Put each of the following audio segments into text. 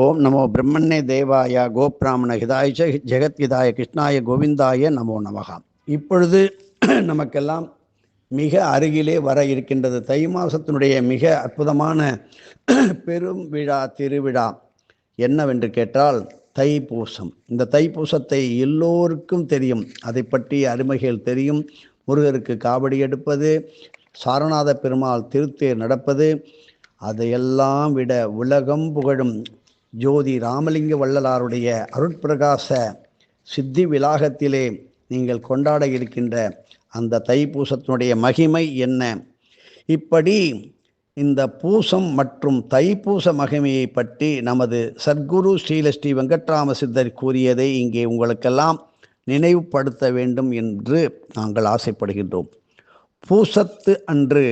ஓம் நமோ பிரம்மண்ணே தேவாய கோபிராமண ஹிதாய ஜெகத்ஹிதாய கிருஷ்ணாய கோவிந்தாய நமோ நமகா. இப்பொழுது நமக்கெல்லாம் மிக அருகிலே வர இருக்கின்றது தை மாசத்தினுடைய மிக அற்புதமான பெரும் விழா, திருவிழா என்னவென்று கேட்டால் தைப்பூசம். இந்த தைப்பூசத்தை எல்லோருக்கும் தெரியும், அதை பற்றிய அருமைகள் தெரியும். முருகருக்கு காவடி எடுப்பது, சாரநாத பெருமாள் திருத்தேர் நடப்பது, அதையெல்லாம் விட உலகம் புகழும் ஜோதி ராமலிங்க வள்ளலாருடைய அருட்பிரகாச சித்தி விலாகத்திலே நீங்கள் கொண்டாட இருக்கின்ற அந்த தைப்பூசத்தினுடைய மகிமை என்ன? இப்படி இந்த பூசம் மற்றும் தைப்பூச மகிமையை பற்றி நமது சத்குரு ஸ்ரீ வெங்கட்ராம சித்தர் கூறியதை இங்கே உங்களுக்கெல்லாம் நினைவுபடுத்த வேண்டும் என்று நாங்கள் ஆசைப்படுகின்றோம். பூசத்து அன்று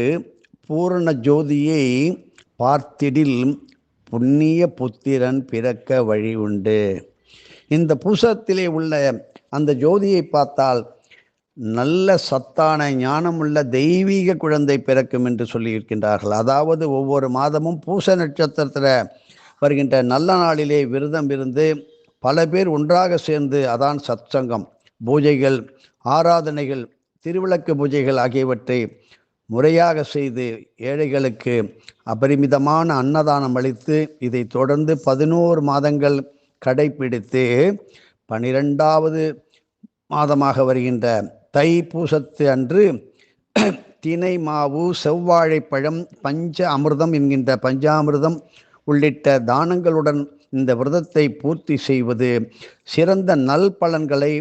பூரண ஜோதியை பார்த்திடில் புண்ணிய புத்திரன் பிறக்க வழி உண்டு. இந்த பூசத்திலே உள்ள அந்த ஜோதியை பார்த்தால் நல்ல சத்தான ஞானமுள்ள தெய்வீக குழந்தை பிறக்கும் என்று சொல்லியிருக்கின்றார்கள். அதாவது ஒவ்வொரு மாதமும் பூச நட்சத்திரத்தில் வருகின்ற நல்ல நாளிலே விரதம் இருந்து பல பேர் ஒன்றாக சேர்ந்து, அதான் சத்சங்கம், பூஜைகள், ஆராதனைகள், திருவிளக்கு பூஜைகள் ஆகியவற்றை முறையாக செய்து ஏழைகளுக்கு அபரிமிதமான அன்னதானம் அளித்து இதை தொடர்ந்து 11 மாதங்கள் கடைபிடித்து 12வது மாதமாக வருகின்ற தைப்பூசத்து அன்று தினை மாவு, செவ்வாழைப்பழம், பஞ்ச அமிர்தம் என்கின்ற பஞ்சாமிர்தம் உள்ளிட்ட தானங்களுடன் இந்த விரதத்தை பூர்த்தி செய்வது சிறந்த நல் பலன்களை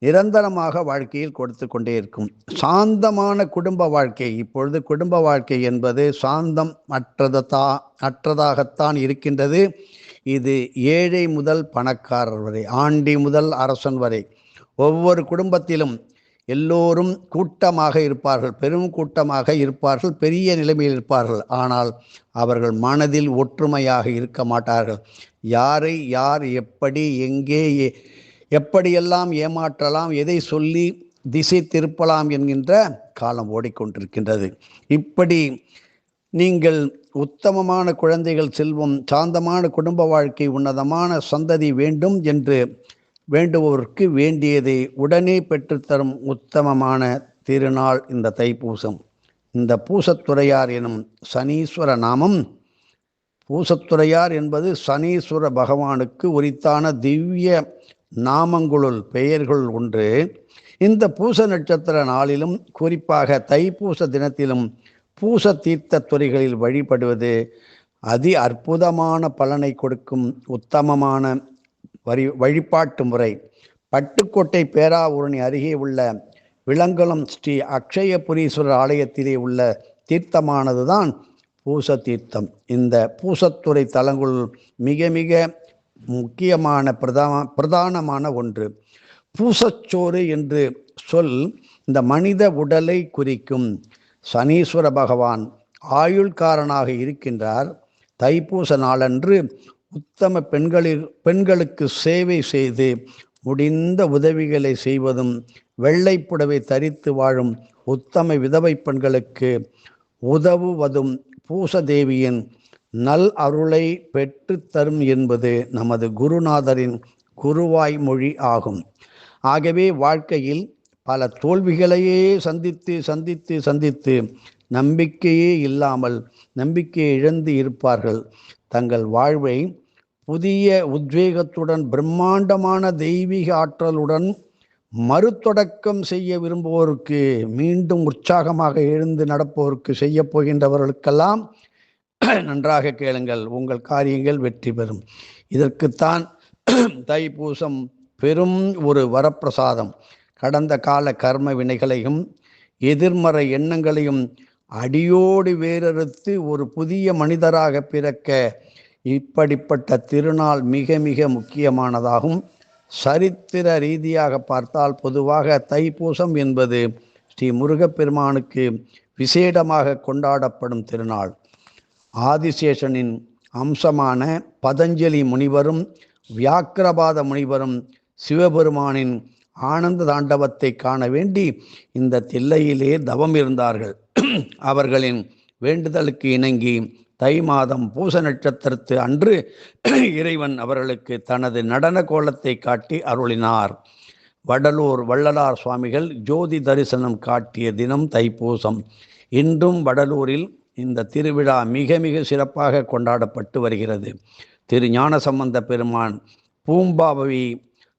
நிரந்தரமாக வாழ்க்கையில் கொடுத்து கொண்டே இருக்கும். சாந்தமான குடும்ப வாழ்க்கை. இப்பொழுது குடும்ப வாழ்க்கை என்பது சாந்தம் அற்றதாகத்தான் இருக்கின்றது. இது ஏழை முதல் பணக்காரர் வரை, ஆண்டி முதல் அரசன் வரை ஒவ்வொரு குடும்பத்திலும் எல்லோரும் கூட்டமாக இருப்பார்கள், பெரும் கூட்டமாக இருப்பார்கள், பெரிய நிலைமையில் இருப்பார்கள். ஆனால் அவர்கள் மனதில் ஒற்றுமையாக இருக்க மாட்டார்கள். யாரை யார் எப்படி எங்கே எப்படியெல்லாம் ஏமாற்றலாம், எதை சொல்லி திசை திருப்பலாம் என்கின்ற காலம் ஓடிக்கொண்டிருக்கின்றது. இப்படி நீங்கள் உத்தமமான குழந்தைகள் செல்வம், சாந்தமான குடும்ப வாழ்க்கை, உன்னதமான சந்ததி வேண்டும் என்று வேண்டுவோருக்கு வேண்டியதை உடனே பெற்றுத்தரும் உத்தமமான திருநாள் இந்த தைப்பூசம். இந்த பூசத்துறையார் எனும் சனீஸ்வர நாமம், பூசத்துறையார் என்பது சனீஸ்வர பகவானுக்கு உரித்தான திவ்ய நாமங்களுள் பெயர்கள் ஒன்று. இந்த பூச நட்சத்திர நாளிலும் குறிப்பாக தைப்பூச தினத்திலும் பூச தீர்த்த துறைகளில் வழிபடுவது அதி அற்புதமான பலனை கொடுக்கும் உத்தமமான வழிபாட்டு முறை. பட்டுக்கோட்டை பேராவூரணி அருகே உள்ள விளங்குளம் ஸ்ரீ அக்ஷயபுரீஸ்வரர் ஆலயத்திலே உள்ள தீர்த்தமானதுதான் பூச தீர்த்தம். இந்த பூசத்துறை தலங்களுள் மிக மிக முக்கியமான பிரதானமான ஒன்று. பூசச்சோறு என்று சொல் இந்த மனித உடலை குறிக்கும். சனீஸ்வர பகவான் ஆயுள்காரனாக இருக்கின்றார். தைப்பூச நாளன்று உத்தம பெண்களுக்கு சேவை செய்து முடிந்த உதவிகளை செய்வதும், வெள்ளைப்புடவை தரித்து வாழும் உத்தம விதவை பெண்களுக்கு உதவுவதும் பூசதேவியின் நல் அருளை பெற்று தரும் என்பது நமது குருநாதரின் குருவாய் மொழி ஆகும். ஆகவே வாழ்க்கையில் பல தோல்விகளையே சந்தித்து சந்தித்து சந்தித்து நம்பிக்கையே இல்லாமல், நம்பிக்கையை இழந்து இருப்பார்கள். தங்கள் வாழ்வை புதிய உத்வேகத்துடன், பிரம்மாண்டமான தெய்வீக ஆற்றலுடன் மறுதொடக்கம் செய்ய விரும்புவோருக்கு, மீண்டும் உற்சாகமாக எழுந்து நடப்போருக்கு, செய்ய போகின்றவர்களுக்கெல்லாம் நன்றாக கேளுங்கள், உங்கள் காரியங்கள் வெற்றி பெறும். இதற்குத்தான் தைப்பூசம் பெரும் ஒரு வரப்பிரசாதம். கடந்த கால கர்ம வினைகளையும் எதிர்மறை எண்ணங்களையும் அடியோடு வேறறுத்து ஒரு புதிய மனிதராக பிறக்க இப்படிப்பட்ட திருநாள் மிக மிக முக்கியமானதாகும். சரித்திர ரீதியாக பார்த்தால் பொதுவாக தைப்பூசம் என்பது ஸ்ரீ முருகப்பெருமானுக்கு விசேடமாக கொண்டாடப்படும் திருநாள். ஆதிசேஷனின் அம்சமான பதஞ்சலி முனிவரும் வியாக்கிரபாத முனிவரும் சிவபெருமானின் ஆனந்த தாண்டவத்தை காண வேண்டி இந்த தில்லையிலே தவம் இருந்தார்கள். அவர்களின் வேண்டுதலுக்கு இணங்கி தை மாதம் பூச நட்சத்திரத்து அன்று இறைவன் அவர்களுக்கு தனது நடன கோலத்தை காட்டி அருளினார். வடலூர் வள்ளலார் சுவாமிகள் ஜோதி தரிசனம் காட்டிய தினம் தைப்பூசம். இன்றும் வடலூரில் இந்த திருவிழா மிக மிக சிறப்பாக கொண்டாடப்பட்டு வருகிறது. திரு ஞானசம்பந்த பெருமான்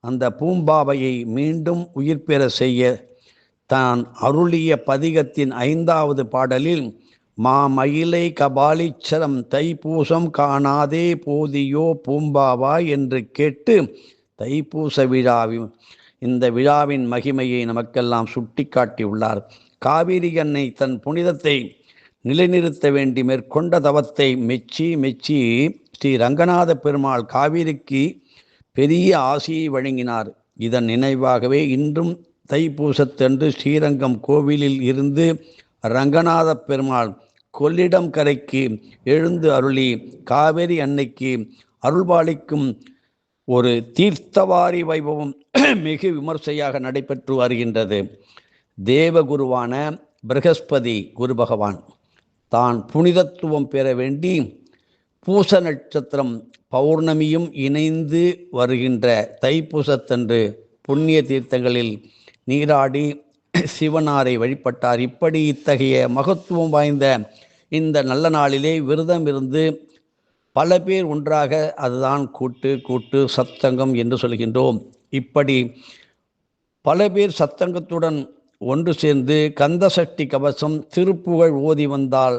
அந்த பூம்பாவையை மீண்டும் உயிர் பெற செய்ய தான் அருளிய பதிகத்தின் 5வது பாடலில் மாமயிலை கபாலீச்சரம் தைப்பூசம் காணாதே போதியோ பூம்பாவாய் என்று கேட்டு தைப்பூச இந்த விழாவின் மகிமையை நமக்கெல்லாம் சுட்டி காட்டியுள்ளார். காவிரி அன்னை தன் புனிதத்தை நிலைநிறுத்த வேண்டி மேற்கொண்ட தவத்தை மெச்சி ஸ்ரீ ரங்கநாத பெருமாள் காவிரிக்கு பெரிய ஆசியை வழங்கினார். இதன் நினைவாகவே இன்றும் தைப்பூசத்தன்று ஸ்ரீரங்கம் கோவிலில் இருந்து ரங்கநாத பெருமாள் கொள்ளிடம் கரைக்கு எழுந்து அருளி காவிரி அன்னைக்கு அருள்பாலிக்கும் ஒரு தீர்த்தவாரி வைபவம் மிக விமர்சையாக நடைபெற்று வருகின்றது. தேவகுருவான பிரகஸ்பதி குரு பகவான் தான் புனிதத்துவம் பெற வேண்டி பூச நட்சத்திரம் பௌர்ணமியும் இணைந்து வருகின்ற தைப்பூசத்தன்று புண்ணிய தீர்த்தங்களில் நீராடி சிவனாரை வழிபட்டார். இப்படி இத்தகைய மகத்துவம் வாய்ந்த இந்த நல்ல நாளிலே விரதம் இருந்து பல பேர் ஒன்றாக, அதுதான் கூட்டு சத்தங்கம் என்று சொல்கின்றோம். இப்படி பல பேர் சத்தங்கத்துடன் ஒன்று சேர்ந்து கந்த சஷ்டி கவசம் திருப்புகழ் ஓதி வந்தால்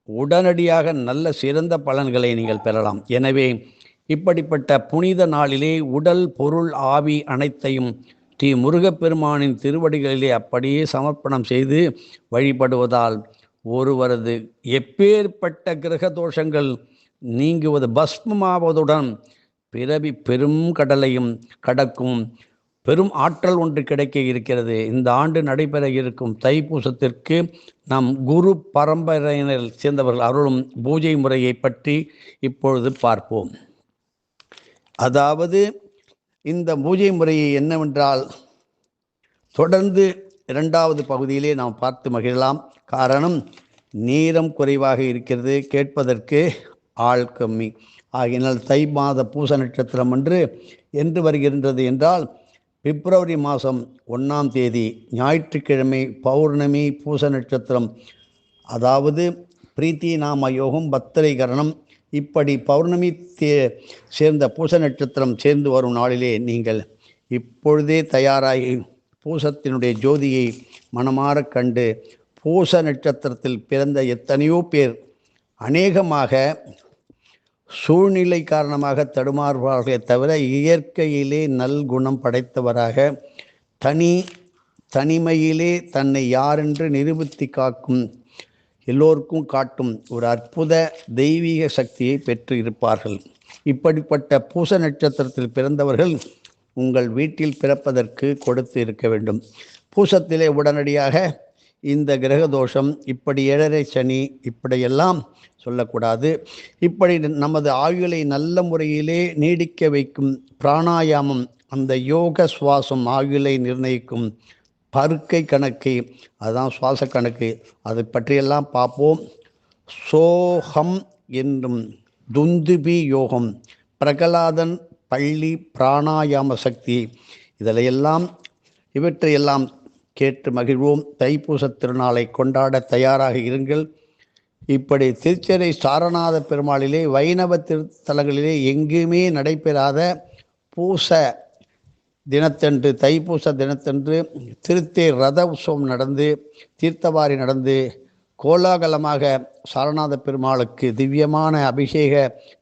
உடனடியாக நல்ல சிறந்த பலன்களை நீங்கள் பெறலாம். எனவே இப்படிப்பட்ட புனித நாளிலே உடல் பொருள் ஆவி அனைத்தையும் ஸ்ரீ முருகப்பெருமானின் திருவடிகளிலே அப்படியே சமர்ப்பணம் செய்து வழிபடுவதால் ஒருவரது எப்பேற்பட்ட கிரக தோஷங்கள் நீங்குவது பஸ்மமாவதுடன் பிறவி பெரும் கடலையும் கடக்கும் பெரும் ஆற்றல் ஒன்று கிடைக்க இருக்கிறது. இந்த ஆண்டு நடைபெற இருக்கும் தைப்பூசத்திற்கு நம் குரு பரம்பரையினர் சேர்ந்தவர்கள் அருளும் பூஜை முறையை பற்றி இப்பொழுது பார்ப்போம். அதாவது இந்த பூஜை முறையை என்னவென்றால் தொடர்ந்து 2வது பகுதியிலே நாம் பார்த்து மகிழலாம். காரணம், நேரம் குறைவாக இருக்கிறது, கேட்பதற்கு ஆள் கம்மி. ஆகினால் தை மாத பூச நட்சத்திரம் என்று வருகின்றது என்றால் பிப்ரவரி மாதம் 1ஆம் தேதி ஞாயிற்றுக்கிழமை பௌர்ணமி பூச நட்சத்திரம், அதாவது பிரீத்தி நாம யோகம் பத்திரை கரணம். இப்படி பௌர்ணமி சேர்ந்த பூச நட்சத்திரம் சேர்ந்து வரும் நாளிலே நீங்கள் இப்பொழுதே தயாராகி பூசத்தினுடைய ஜோதியை மனமாற கண்டு பூச நட்சத்திரத்தில் பிறந்த எத்தனையோ பேர் அநேகமாக சூழ்நிலை காரணமாக தடுமாறுவார்களே தவிர இயற்கையிலே நல்குணம் படைத்தவராக தனிமையிலே தன்னை யாரென்று நிரூபித்து காக்கும் எல்லோருக்கும் காட்டும் ஒரு அற்புத தெய்வீக சக்தியை பெற்று இருப்பார்கள். இப்படிப்பட்ட பூச நட்சத்திரத்தில் பிறந்தவர்கள் உங்கள் வீட்டில் பிறப்பதற்கு கொடுத்து இருக்க வேண்டும். பூசத்திலே உடனடியாக இந்த கிரக தோஷம், இப்படி 7.5 சனி, இப்படியெல்லாம் சொல்லக்கூடாது. இப்படி நமது ஆயுளை நல்ல முறையிலே நீடிக்க வைக்கும் பிராணாயாமம், அந்த யோக சுவாசம் ஆயுளை நிர்ணயிக்கும் பருக்கை கணக்கு, அதுதான் சுவாச கணக்கு, அதை பற்றியெல்லாம் பார்ப்போம். சோகம் என்னும் துந்துபி யோகம், பிரகலாதன் பள்ளி பிராணாயாம சக்தி, இவற்றையெல்லாம் கேட்டு மகிழ்வோம். தைப்பூச திருநாளை கொண்டாட தயாராக இருங்கள். இப்படி திருச்செறை சாரநாத பெருமாளிலே வைணவ திருத்தலங்களிலே எங்குமே நடைபெறாத பூச தினத்தன்று, தைப்பூச தினத்தன்று திருத்தேர் ரத உற்சவம் நடந்து தீர்த்தவாரி நடந்து கோலாகலமாக சாரநாத பெருமாளுக்கு திவ்யமான அபிஷேக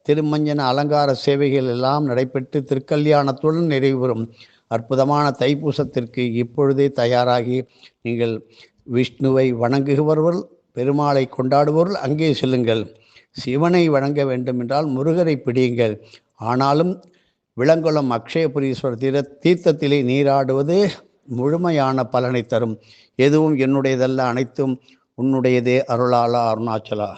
திருமஞ்சன அலங்கார சேவைகள் எல்லாம் நடைபெற்று திருக்கல்யாணத்துடன் நிறைவுறும் அற்புதமான தைப்பூசத்திற்கு இப்பொழுதே தயாராகி நீங்கள் விஷ்ணுவை வணங்குபவர்கள், பெருமாளை கொண்டாடுபவர்கள் அங்கே செல்லுங்கள். சிவனை வணங்க வேண்டும் என்றால் முருகரை பிடியுங்கள். ஆனாலும் விளங்குளம் அக்ஷயபுரீஸ்வரர் தீர்த்தத்திலே நீராடுவது முழுமையான பலனை தரும். எதுவும் என்னுடையதல்ல, அனைத்தும் உன்னுடையதே அருளாளா அருணாச்சலா.